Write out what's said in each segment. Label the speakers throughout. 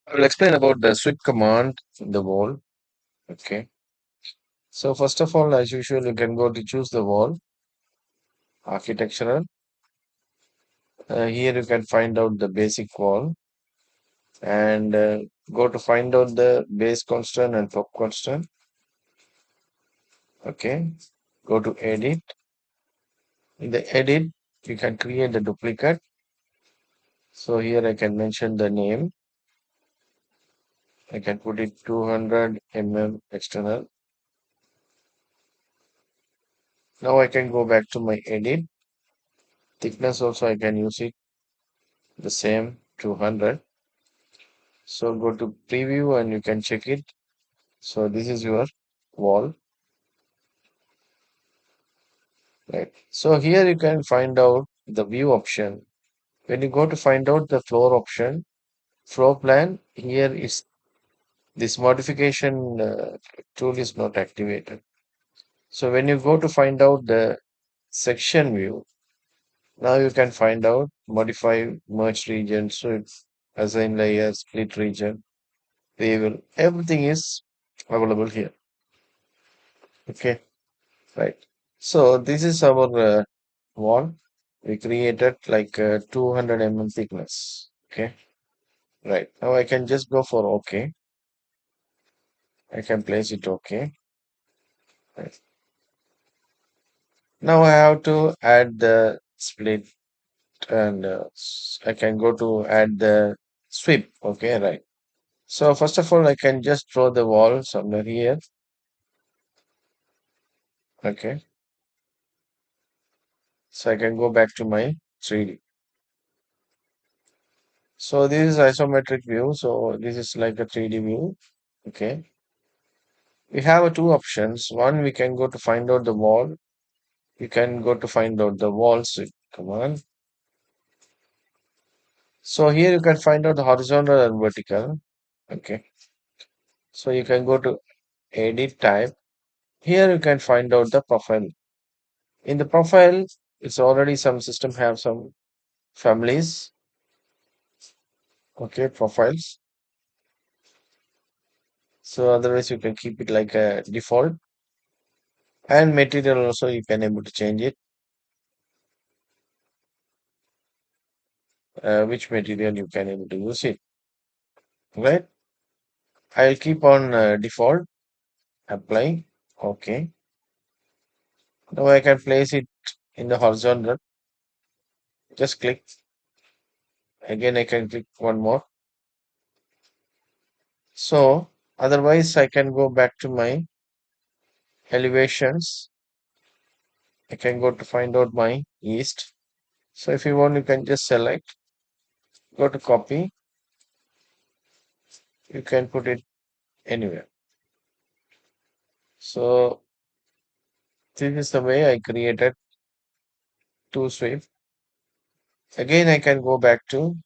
Speaker 1: I will explain about the sweep command in the wall. Okay. So first of all, as usual, you can go to choose the wall, architectural. Here you can find out the basic wall and go to find out the base constant and top constant. Okay. Go to edit. In the edit, you can create the duplicate. So here I can mention the name. I can put it 200 external. Now I can go back to my edit. Thickness also I can use it the same 200. So go to preview and you can check it. So this is your wall, right? So here you can find out the view option. When you go to find out the floor option, floor plan, here is this modification tool is not activated. So when you go to find out the section view, now you can find out modify merge region, so assign layer, split region, table, everything is available here. Okay, right. So this is our wall. We created like 200 thickness. Okay, right. Now I can just go for OK. I can place it OK. Right. Now I have to add the split and I can go to add the sweep. Okay, right. So first of all, I can just draw the wall somewhere here. Okay, so I can go back to my 3D. So this is isometric view. So this is like a 3D view. Okay, we have two options. One, we can go to find out the wall. You can go to find out the walls. Come on. So here you can find out the horizontal and vertical. Okay. So you can go to edit type. Here you can find out the profile. In the profile, it's already some system have some families. Okay, profiles. So otherwise you can keep it like a default. And material also you can able to change it. Which material you can able to use it. Right? I'll keep on default. Apply. Okay. Now I can place it in the horizontal. Just click. Again, I can click one more. So otherwise, I can go back to my elevations. I can go to find out my east. So if you want, you can just select, go to copy. You can put it anywhere. So this is the way I created two sweep. Again, I can go back to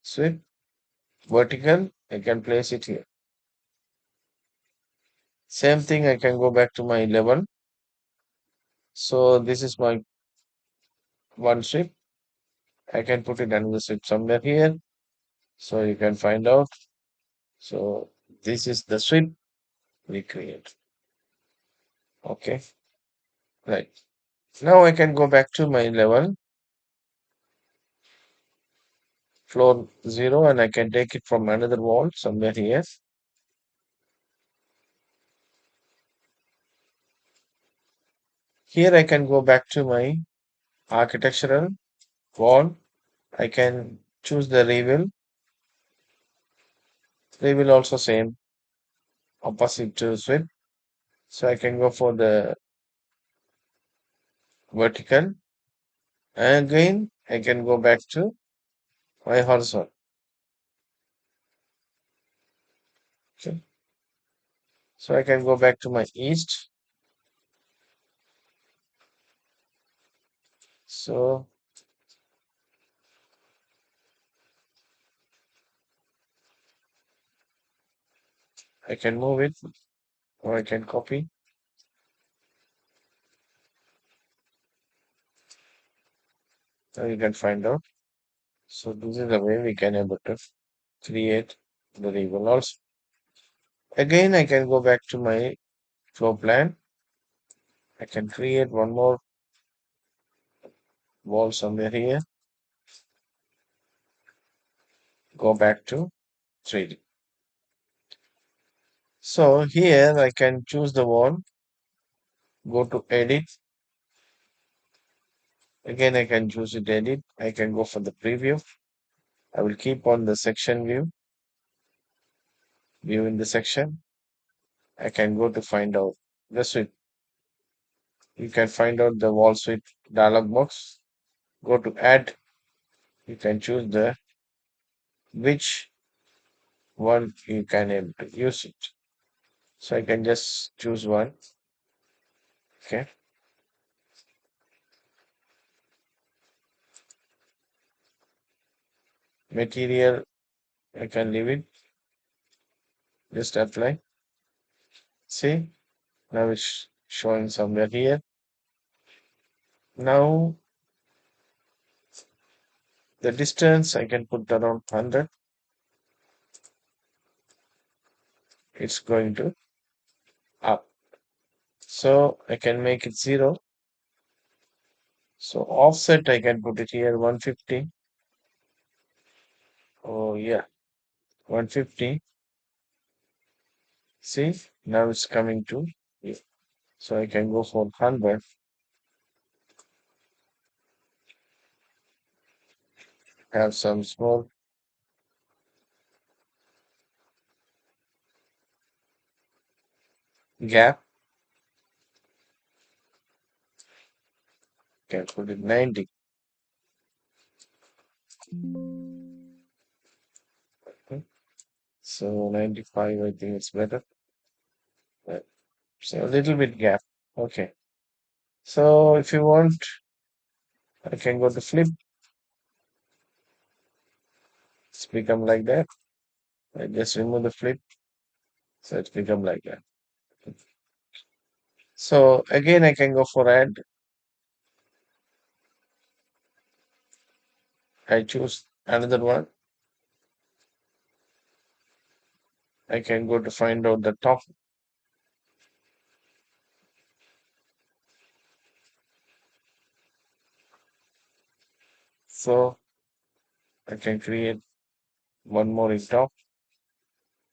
Speaker 1: sweep vertical. I can place it here. Same thing, I can go back to my level. So this is my one sweep. I can put it another sweep somewhere here. So you can find out. So this is the sweep we create. Okay, right. Now I can go back to my level, floor 0, and I can take it from another wall somewhere here. Here I can go back to my architectural wall. I can choose the reveal. Reveal also same opposite to sweep. So I can go for the vertical. And again, I can go back to my horizontal. Okay. So I can go back to my east. So I can move it or I can copy. So you can find out. So this is the way we can able to create the ribbon also. Again, I can go back to my floor plan. I can create one more wall somewhere here. Go back to 3D. So here I can choose the wall, go to edit. Again, I can choose it edit. I can go for the preview. I will keep on the section view in the section. I can go to find out the suite. You can find out the wall suite dialog box. Go to add. You can choose the which one you can able to use it. So I can just choose one. Okay. Material, I can leave it. Just apply. See, now it's showing somewhere here. Now the distance I can put around 100. It's going to up. So I can make it 0. So offset I can put it here 150. Oh yeah, 150. See, now it's coming to here. So I can go for 100. Have some small gap. Can put it 90. Okay. So 95, I think it's better. Uh, So a little bit gap. Okay. So if you want, I can go to flip. It's become like that. I just remove the flip. So it's become like that. So again, I can go for add. I choose another one. I can go to find out the top. So I can create one more in top.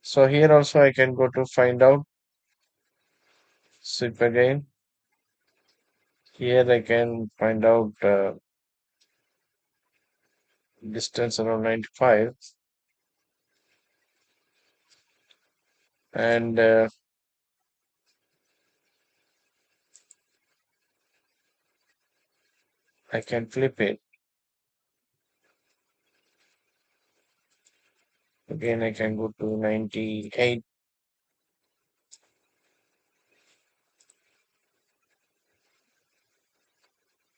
Speaker 1: So here also I can go to find out, sweep again. Here I can find out distance around 95 and I can flip it. Again, I can go to 98.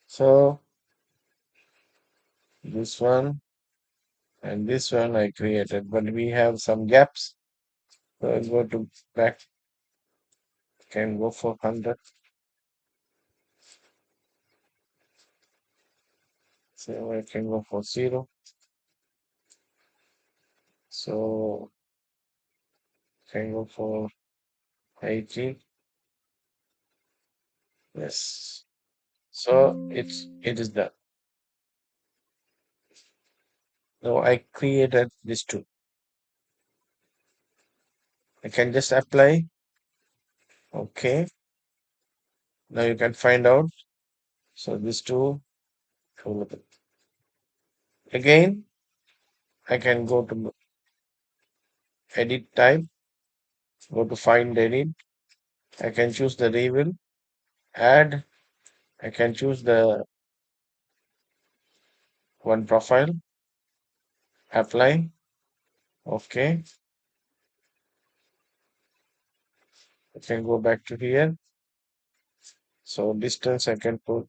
Speaker 1: So this one and this one I created, but we have some gaps. So I'll go to back, can go for 100. So I can go for 0. So can go for 80. Yes. So it is done. So I created this two. I can just apply. Okay. Now you can find out. So this two. Again, I can go to edit type, go to find edit. I can choose the reveal, add. I can choose the one profile, apply. Okay. I can go back to here. So distance I can put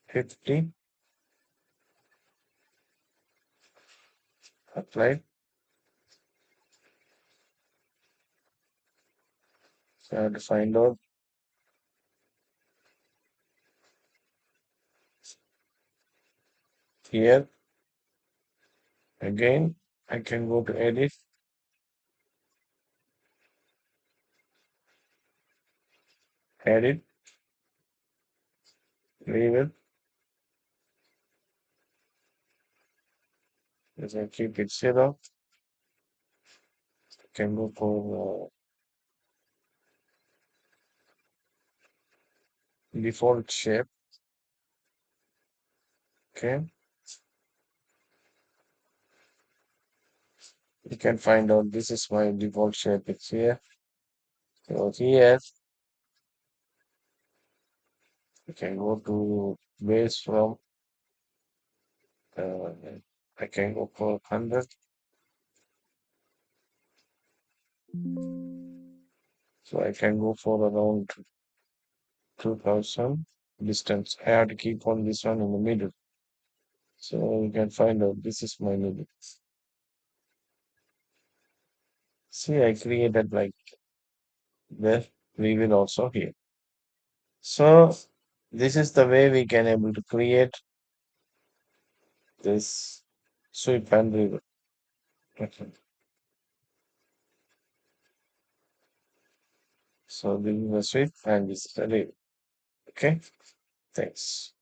Speaker 1: 50, apply. So I have to find out here. Again, I can go to edit. edit, leave it, you can keep it 0. You can go for default shape. Okay, you can find out this is my default shape. It's here. So here you can go to base from. Uh, I can go for 100. So I can go for around 2000 distance. I have to keep on this one in the middle. So you can find out this is my middle. See, I created like the we will also here. So this is the way we can able to create this sweep and river. Okay. So this is the sweep and this is the river. Okay. Thanks.